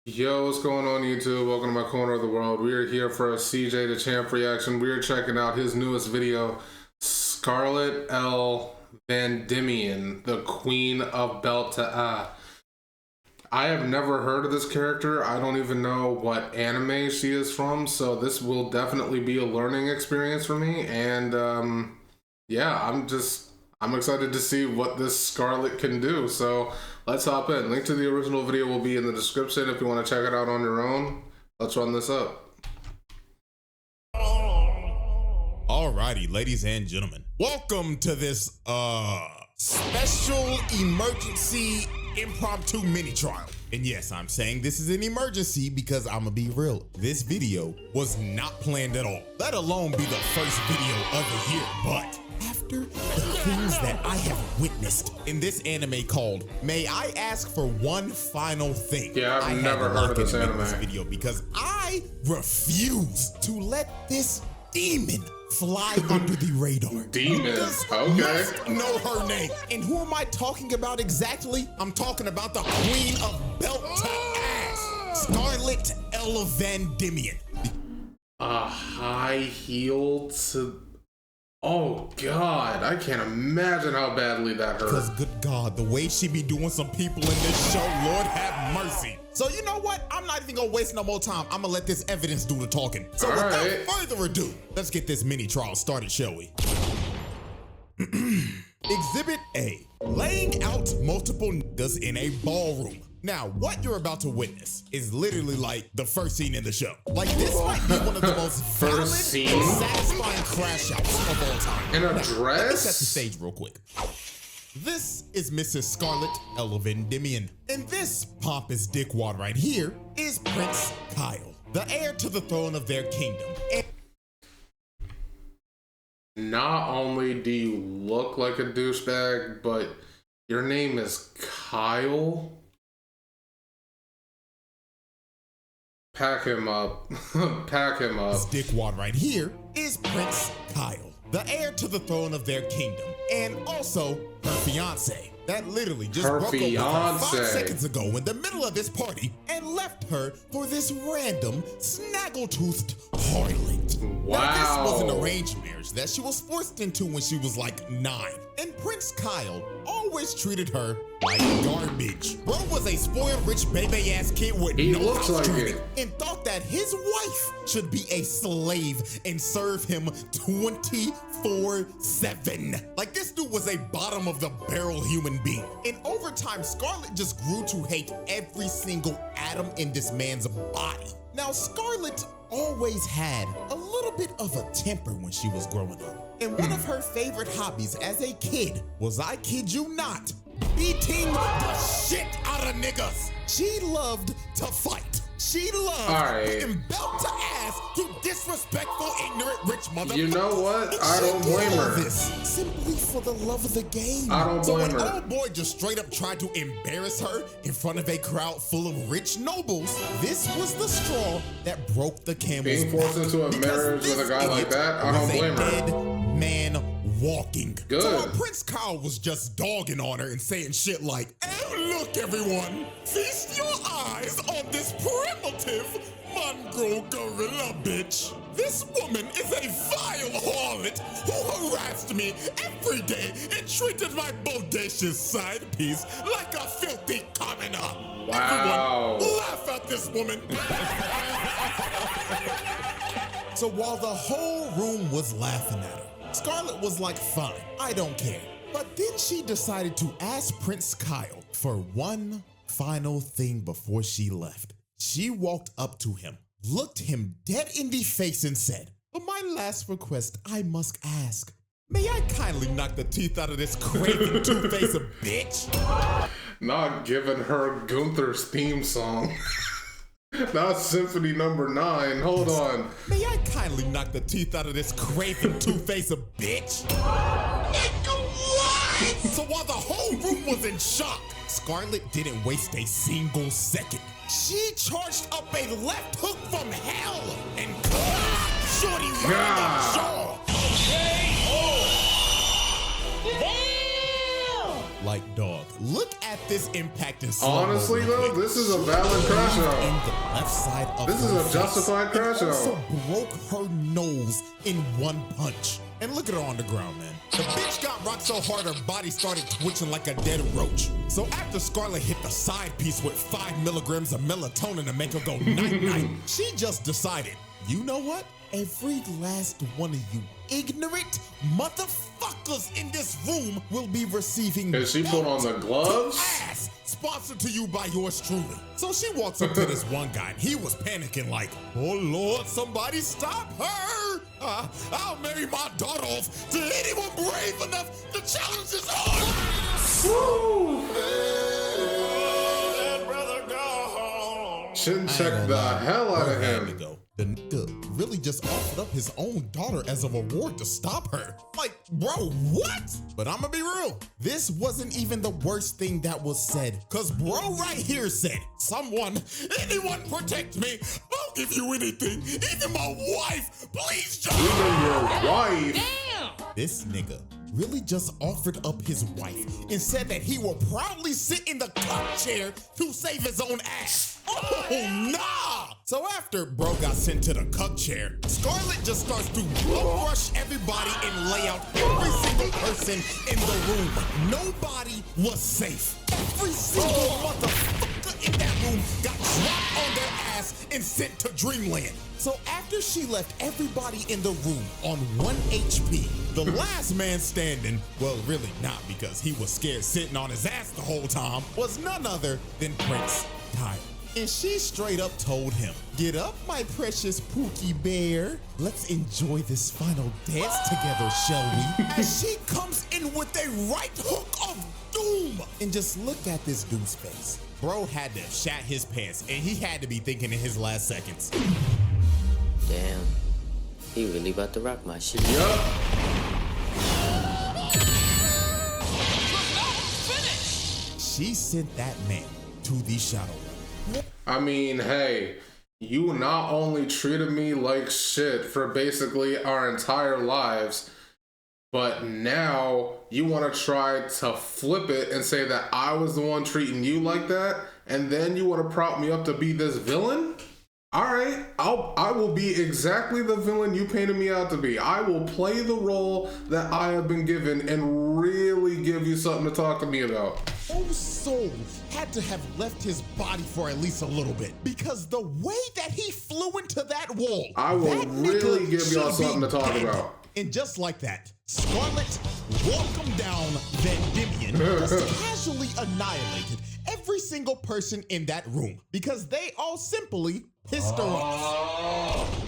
Yo, what's going on YouTube? Welcome to my corner of the world. We are here for a CJ Dachamp reaction. We are checking out his newest video, Scarlet Vandimion, the Queen of Belt to Ah. I have never heard of this character. I don't even know what anime she is from, so this will definitely be a learning experience for me. And yeah, I'm excited to see what this Scarlet can do. So let's hop in. Link to the original video will be in the description if you want to check it out on your own. Let's run this up. Alrighty, ladies and gentlemen, welcome to this special emergency impromptu mini trial. And yes, I'm saying this is an emergency because I'm gonna be real. This video was not planned at all, let alone be the first video of the year. But after the things that I have witnessed in this anime called May I Ask for One Final Thing? Yeah, I've never heard of this anime. This video because I refuse to let this demon fly under the radar. Demon, okay. Know her name. And who am I talking about exactly? I'm talking about the Queen of Belt to Ass, Scarlet Vandimion. A high heel to... Oh God, I can't imagine how badly that hurt. Because good God, the way she be doing some people in this show, Lord have mercy. So you know what? I'm not even gonna waste no more time. I'm gonna let this evidence do the talking. So without further ado, let's get this mini trial started, shall we? Exhibit A, laying out multiple niggas in a ballroom. Now, what you're about to witness is literally like the first scene in the show. Like, this might be one of the most violent and satisfying crash outs of all time. In a now, dress? Let me set the stage real quick. This is Mrs. Scarlet Vandimion. And this pompous dickwad right here is Prince Kyle, the heir to the throne of their kingdom. And not only do you look like a douchebag, but your name is Kyle? Pack him up. Pack him up. This dickwad right here is Prince Kyle, the heir to the throne of their kingdom, and also her fiance that literally just broke up with her 5 seconds ago in the middle of this party and left her for this random snaggle-toothed harlot. Wow. Now, this was an arranged marriage that she was forced into when she was like 9, and Prince Kyle always treated her like garbage. Bro was a spoiled rich baby-ass kid with no house training and thought that his wife should be a slave and serve him 24/7. Like, this dude was a bottom of the barrel human being. And over time, Scarlet just grew to hate every single atom in this man's body. Now, Scarlet always had a little bit of a temper when she was growing up. And one of her favorite hobbies as a kid was, I kid you not, beating the shit out of niggas. She loved to fight. She loved putting belt to ass to disrespectful, ignorant, rich motherfuckers. You know what? I don't blame her. This simply for the love of the game. I don't blame her. So when old boy just straight up tried to embarrass her in front of a crowd full of rich nobles, this was the straw that broke the camel's back. Being forced into a marriage with a guy like that, I don't blame her. Dead man walking. Good. So when Prince Kyle was just dogging on her and saying shit like, "Hey, look everyone, feast your eyes on this primitive mongrel gorilla bitch. This woman is a vile harlot who harassed me every day and treated my bodacious side piece like a filthy commoner." Wow. Everyone, laugh at this woman. So while the whole room was laughing at her, Scarlet was like, fine, I don't care. But then she decided to ask Prince Kyle for one final thing before she left. She walked up to him, looked him dead in the face and said, "For my last request, I must ask, may I kindly knock the teeth out of this craven two-faced bitch?" Not giving her Gunther's theme song. Not Symphony number 9. Hold on. May I kindly knock the teeth out of this craven two-faced bitch? So while the whole room was in shock, Scarlet didn't waste a single second. She charged up a left hook from hell and clapped Shorty right in the jaw. Damn! Like, dog, look at this impact in slow Honestly, motion. though, this is a valid crash In out. the left side of This is her a face. justified crash It also out. broke her nose in one punch. And look at her on the ground, man. The bitch got rocked so hard her body started twitching like a dead roach. So after Scarlet hit the side piece with 5 milligrams of melatonin to make her go night-night, she just decided, you know what? Every last one of you ignorant motherfuckers in this room will be receiving And she put on the gloves? ass, sponsored to you by yours truly. So she walks up to this one guy and he was panicking like, oh Lord, somebody stop her. I'll marry my daughter off to anyone brave enough to challenge this on. Woo! Brother, go home. Shin checked the hell out of him. The nigga really just offered up his own daughter as a reward to stop her. Like, bro, what? But I'ma be real. This wasn't even the worst thing that was said. Cause bro right here said, anyone protect me. I'll give you anything. Even my wife. Please, John. Even your wife. Damn! This nigga really just offered up his wife and said that he will proudly sit in the cup chair to save his own ass. Oh, nah! So after bro got sent to the cup chair, Scarlet just starts to blow rush everybody and lay out every single person in the room. Nobody was safe. Every single motherfucker in that room got dropped on their ass and sent to Dreamland. So after she left everybody in the room on 1 HP, the last man standing, well, really not because he was scared sitting on his ass the whole time, was none other than Prince Tyler. And she straight up told him, get up, my precious Pookie Bear. Let's enjoy this final dance together, shall we? As she comes in with a right hook of doom. And just look at this dude's face. Bro had to have shat his pants, and he had to be thinking in his last seconds. Damn, he really about to rock my shit. Yup. She sent that man to the shadow realm. I mean, hey, you not only treated me like shit for basically our entire lives, but now you want to try to flip it and say that I was the one treating you like that, and then you want to prop me up to be this villain? All right, I will be exactly the villain you painted me out to be. I will play the role that I have been given and really give you something to talk to me about. Whole soul had to have left his body for at least a little bit, because the way that he flew into that wall, I will that really nigga give y'all should be something to talk dead. about. And just like that, Scarlet welcomed down Vandimion, just casually annihilated every single person in that room because they all simply pissed her off.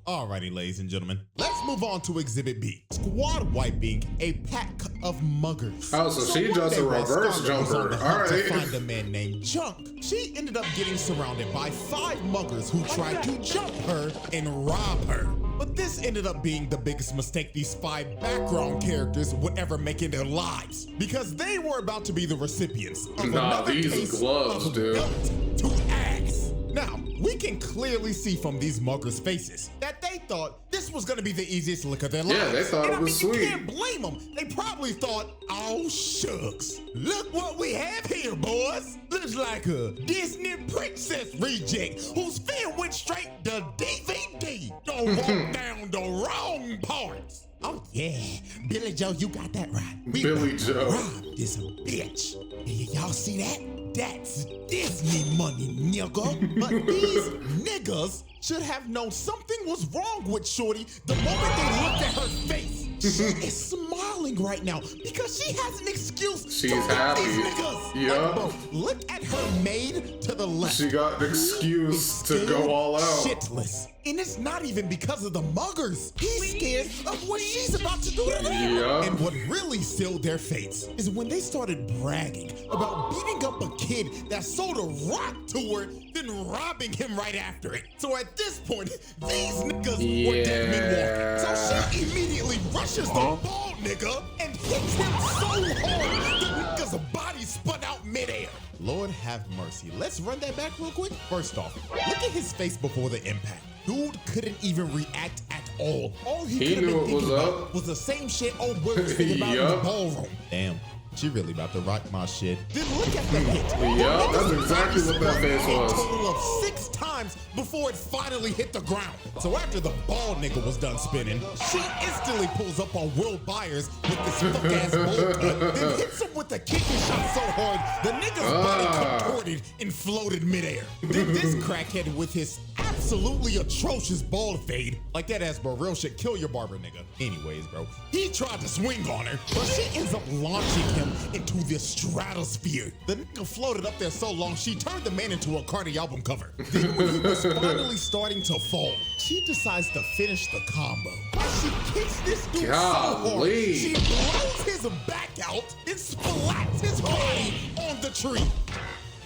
Alrighty, ladies and gentlemen, let's move on to Exhibit B. Squad wiping a pack of muggers. Oh, so she one just day a while reverse Scarlet was on jumper. the hunt to Alright. find a man named Chunk, she ended up getting surrounded by 5 muggers who tried to jump her and rob her. But this ended up being the biggest mistake these 5 background characters would ever make in their lives, because they were about to be the recipients of another these case gloves, of dude. belt to ass. Now, we can clearly see from these muggers' faces that they thought this was gonna be the easiest lick of their lives. Yeah, they thought and it was You sweet. can't blame them. They probably thought, oh shucks, look what we have here, boys. Looks like a Disney princess reject whose film went straight to DVD. Don't walk down the wrong parts. Oh yeah, Billy Joe, you got that right. We Billy Joe. robbed this bitch. Y'all see that? That's Disney money, nigga. But these niggas should have known something was wrong with Shorty the moment they looked at her face. She is smiling right now because she has an excuse She's to beat happy. these niggas. Yup. Like, bro, look at her maid to the left. She got an excuse to go all out. Shitless. And it's not even because of the muggers. He's scared of what she's about to do to them. Yeah. And what really sealed their fates is when they started bragging about beating up a kid that sold a rock to her, then robbing him right after it. So at this point, these niggas were dead men walking. So she immediately rushes the bald nigga and hits him so hard the nigga's body spun out midair. Lord have mercy. Let's run that back real quick. First off, look at his face before the impact. Dude couldn't even react at all. All he could have knew been it was thinking up. about was the same shit old boy was thinking about in the Yup. ballroom. Damn. She really about to rock my shit. Then look at the hit. Yup, that's exactly what that face was. A total of 6 times before it finally hit the ground. So after the bald nigga was done spinning, she instantly pulls up on Will Byers with this fuck-ass bowl cut, then hits him with a kicking shot so hard, the nigga's body contorted and floated midair. Then this crackhead with his absolutely atrocious bald fade, like that ass bro, real shit, kill your barber nigga. Anyways, bro, he tried to swing on her, but she ends up launching him into the stratosphere. The nigga floated up there so long, she turned the man into a Cardi album cover. Then when he was finally starting to fall, she decides to finish the combo. She kicks this dude so hard, she blows his back out and splats his body on the tree.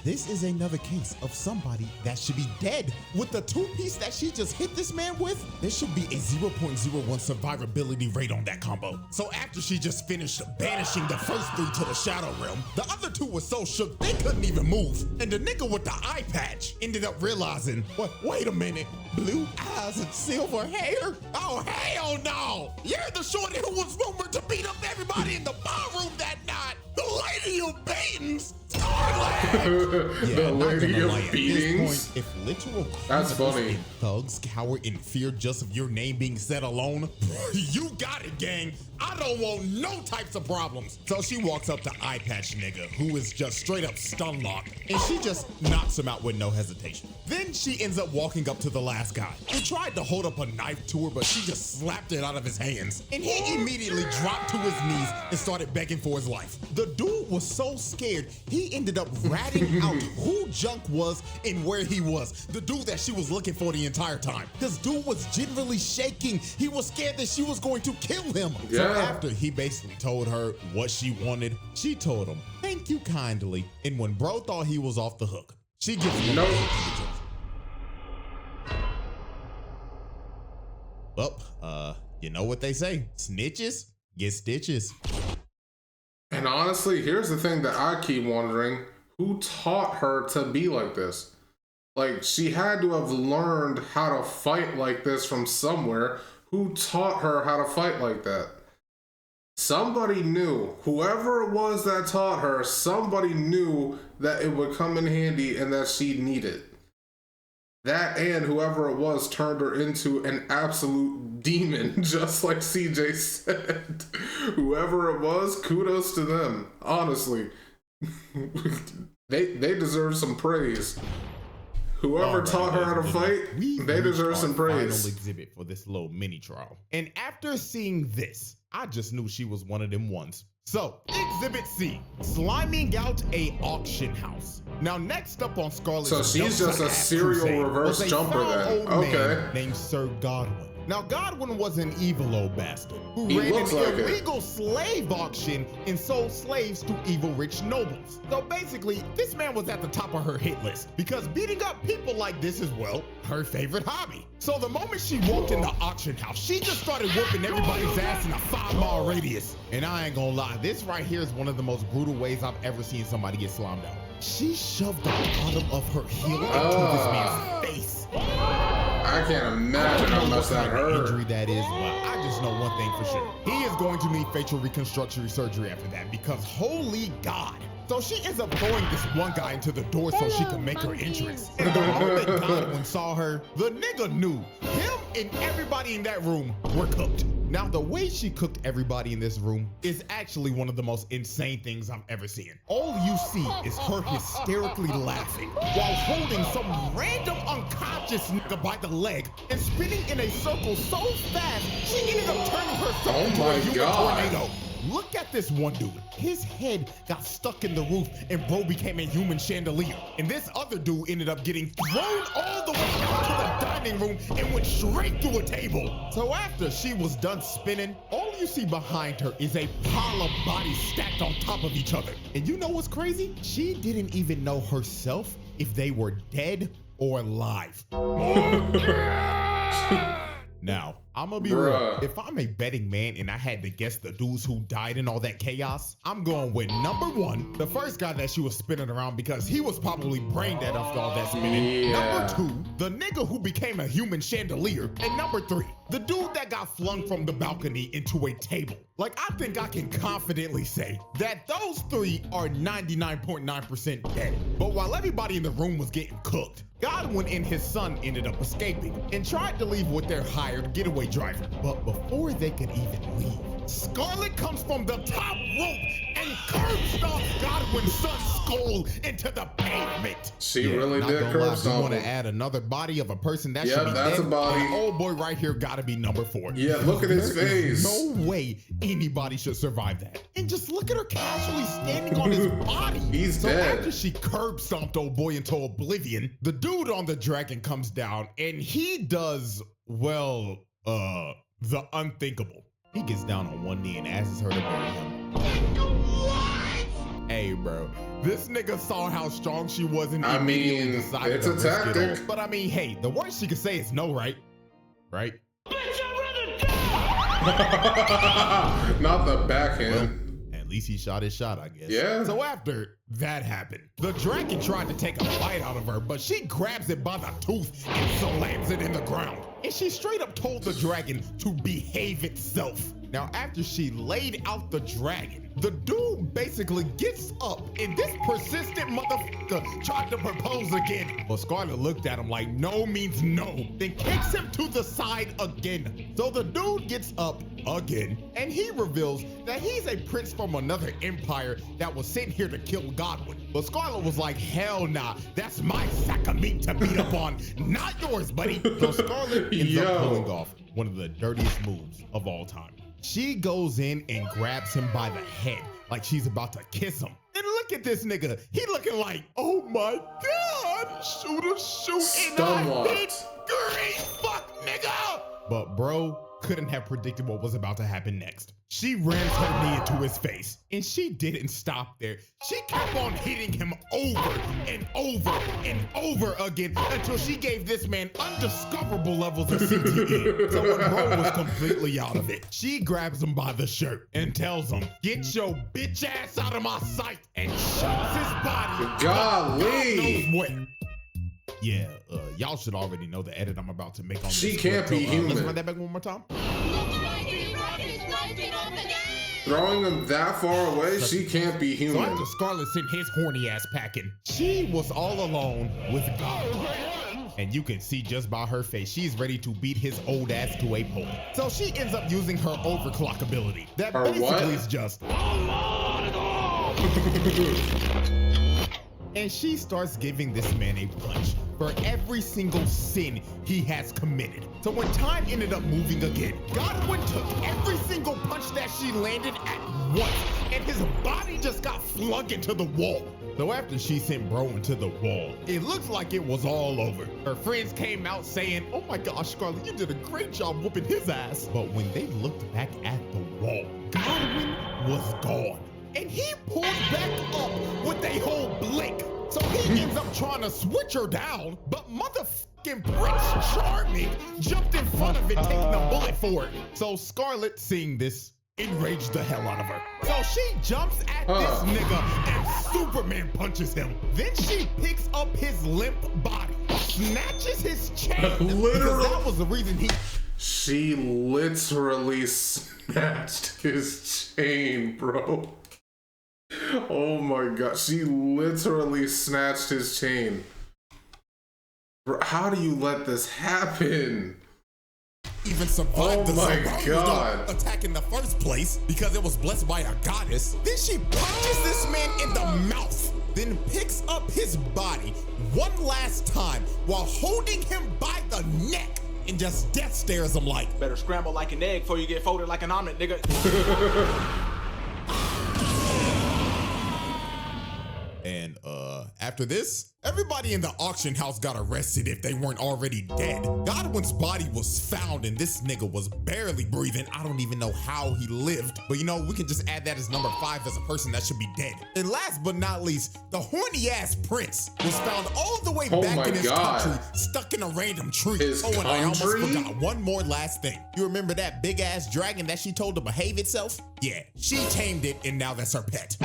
This is another case of somebody that should be dead. With the 2-piece that she just hit this man with, there should be a 0.01 survivability rate on that combo. So after she just finished banishing the first 3 to the Shadow Realm, the other 2 were so shook they couldn't even move. And the nigga with the eye patch ended up realizing, wait a minute, blue eyes and silver hair? Oh, hell no! You're the shorty who was rumored to beat up everybody in the ballroom that night. The lady of beatings, Scarlet! The lady of beatings? Point, if literal that's funny. And thugs cower in fear just of your name being said alone, you got it, gang. I don't want no types of problems. So she walks up to Eye Patch nigga, who is just straight up stun locked, and she just knocks him out with no hesitation. Then she ends up walking up to the last guy, who tried to hold up a knife to her, but she just slapped it out of his hands. And he immediately dropped to his knees and started begging for his life. The dude was so scared, he ended up ratting out who Junk was and where he was. The dude that she was looking for the entire time. This dude was generally shaking. He was scared that she was going to kill him. Yeah. So after he basically told her what she wanted, she told him, thank you kindly. And when bro thought he was off the hook, she gives him nope. Well, you know what they say, snitches get stitches. And honestly, here's the thing that I keep wondering, who taught her to be like this? Like, she had to have learned how to fight like this from somewhere. Who taught her how to fight like that? Somebody knew. Whoever it was that taught her, somebody knew that it would come in handy and that she'd need it. That and whoever it was turned her into an absolute demon, just like CJ said. Whoever it was, kudos to them. Honestly. They deserve some praise. Whoever taught her how to fight, they deserve some praise. Final exhibit for this little mini trial. And after seeing this, I just knew she was one of them ones. So, Exhibit C, sliming out a auction house. Now, next up on Scarlet's so she's just a serial reverse jumper then. Okay. Named Sir Godwin. Now, Godwin was an evil old bastard who He ran looks an like illegal slave auction and sold slaves to evil rich nobles. So basically, this man was at the top of her hit list because beating up people like this is, well, her favorite hobby. So the moment she walked in the auction house, she just started whooping everybody's ass in a 5-mile radius. And I ain't gonna lie, this right here is one of the most brutal ways I've ever seen somebody get slammed out. She shoved the bottom of her heel into this man's face. I can't imagine how much that hurt. Injury that is, but I just know one thing for sure. He is going to need facial reconstruction surgery after that because holy God. So she ends up throwing this one guy into the door so she can make her entrance. And the moment Godwin saw her, the nigga knew him and everybody in that room were cooked. Now, the way she cooked everybody in this room is actually one of the most insane things I've ever seen. All you see is her hysterically laughing while holding some random unconscious nigga by the leg and spinning in a circle so fast, she ended up turning herself into a human tornado. Look at this one dude. His head got stuck in the roof and bro became a human chandelier. And this other dude ended up getting thrown all the way out to the dining room and went straight through a table. So after she was done spinning, all you see behind her is a pile of bodies stacked on top of each other. And you know what's crazy? She didn't even know herself if they were dead or alive. Now, I'm gonna be real. If I'm a betting man and I had to guess the dudes who died in all that chaos, I'm going with number 1, the first guy that she was spinning around because he was probably brain dead after all that spinning. Yeah. Number 2, the nigga who became a human chandelier. And number 3, the dude that got flung from the balcony into a table. Like, I think I can confidently say that those three are 99.9% dead. But while everybody in the room was getting cooked, Godwin and his son ended up escaping and tried to leave with their hired getaway driver. But before they could even leave, Scarlet comes from the top rope and curb stomps Godwin's son's skull into the pavement. She really did curb stomp. You want to add another body of a person that should be that's dead? a body. Old boy right here got to be number 4. Yeah, look at his face. No way anybody should survive that. And just look at her casually standing on his body. He's so dead. After she curb stomped old boy into oblivion, the dude on the dragon comes down and he does, well, the unthinkable. He gets down on one knee and asks her to marry him. Hey, bro. This nigga saw how strong she was and immediately decided it's to a risk it tactic. all. But I mean, hey, the worst she could say is no, right? Right? Bitch, I'd rather die! Not the backhand. At least he shot his shot, I guess. Yeah. So after that happened, the dragon tried to take a bite out of her, but she grabs it by the tooth and slams it in the ground. And she straight up told the dragon to behave itself. Now, after she laid out the dragon, the dude basically gets up and this persistent motherfucker tried to propose again. But Scarlet looked at him like no means no, then kicks him to the side again. So the dude gets up again and he reveals that he's a prince from another empire that was sent here to kill Godwin. But Scarlet was like, hell nah, that's my sack of meat to beat up on, not yours, buddy. So Scarlet ends up pulling off one of the dirtiest moves of all time. She goes in and grabs him by the head like she's about to kiss him. And look at this nigga. He looking like, oh my God, shoot, and I hit great fuck, nigga. But bro couldn't have predicted what was about to happen next. She rams her knee into his face, and she didn't stop there. She kept on hitting him over and over and over again until she gave this man undiscoverable levels of CTE. So when bro was completely out of it, she grabs him by the shirt and tells him, get your bitch ass out of my sight, and shoves his body. Golly. God knows where. Yeah, y'all should already know the edit I'm about to make on this. She can't be human. Let's run that back one more time. Throwing him that far away, she can't be So human. after Scarlet sent his horny ass packing, she was all alone with God. And you can see just by her face, she's ready to beat his old ass to a pulp. So she ends up using her overclock ability. That Her basically what? is just... And she starts giving this man a punch for every single sin he has committed. So when time ended up moving again, Godwin took every single punch that she landed at once, and his body just got flung into the wall. So after she sent bro into the wall, it looked like it was all over. Her friends came out saying, oh my gosh, Scarlet, you did a great job whooping his ass. But when they looked back at the wall, Godwin was gone. And he pulled back up with a whole blink. So he ends up trying to switch her down, but motherfucking Prince Charming jumped in front of it, taking a bullet for it. So Scarlet, seeing this, enraged the hell out of her. So she jumps at this nigga and Superman punches him. Then she picks up his limp body, snatches his chain. Literally. That was the reason he... She literally snatched his chain, bro. Oh my God, she literally snatched his chain. Bro, how do you let this happen? Even survived the God. attack in the first place because it was blessed by a goddess. Then she punches this man in the mouth, then picks up his body one last time while holding him by the neck and just death stares him like, better scramble like an egg before you get folded like an omelet, nigga. And after this, everybody in the auction house got arrested if they weren't already dead. Godwin's body was found and this nigga was barely breathing. I don't even know how he lived, but you know, we can just add that as number 5 as a person that should be dead. And last but not least, the horny ass prince was found all the way back in his country, stuck in a random tree. And I almost forgot one more last thing. You remember that big ass dragon that she told to behave itself? Yeah, she tamed it and now that's her pet.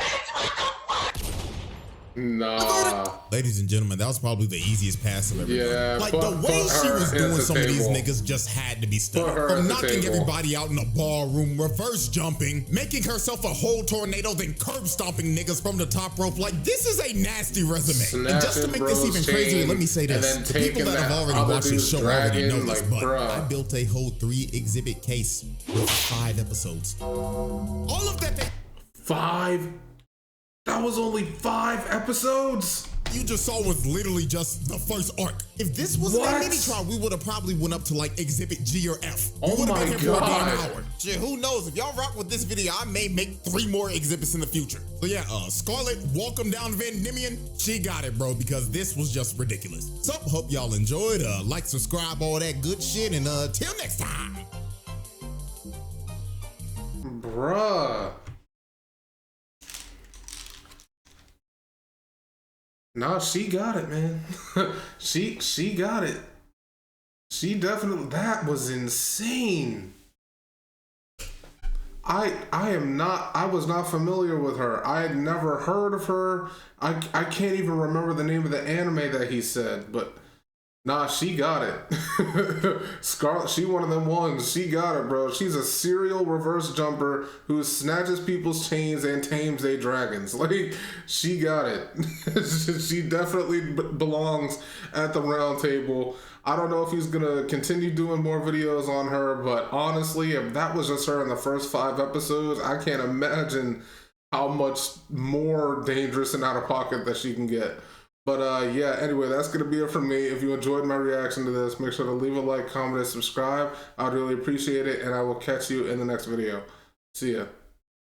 Nah. Ladies and gentlemen, that was probably the easiest pass of everybody. Yeah, Like the way she was doing some of these table. niggas just had to be Put stunned. her at From the knocking table. everybody out in a ballroom, reverse jumping, making herself a whole tornado, then curb stomping niggas from the top rope. Like, this is a nasty resume. And just to make this even crazier, let me say this. And The then people that have taking already that watched this other show already dude's know this, dragon, but like, I bruh. built a whole 3-exhibit case with 5 episodes. All of that 5? That was only 5 episodes? you just saw was literally just the first arc. If this wasn't a What? mini trial, we would have probably went up to like exhibit G or F. We Oh would have my been here for a damn God. hour. Shit, who knows? If y'all rock with this video, I may make 3 more exhibits in the future. So yeah, Scarlet, welcome down Vandimion. She got it, bro, because this was just ridiculous. So hope y'all enjoyed. Like, subscribe, all that good shit, and till next time. Bruh. Nah, she got it, man. she got it. She definitely, that was insane. I was not familiar with her. I had never heard of her. I can't even remember the name of the anime that he said, but nah, she got it. Scarlet, she one of them ones. She got it, bro. She's a serial reverse jumper who snatches people's chains and tames their dragons. Like, she got it. She definitely belongs at the round table. I don't know if he's gonna continue doing more videos on her, but honestly, if that was just her in the first 5 episodes, I can't imagine how much more dangerous and out of pocket that she can get. But yeah, anyway, that's going to be it from me. If you enjoyed my reaction to this, make sure to leave a like, comment, and subscribe. I'd really appreciate it, and I will catch you in the next video. See ya.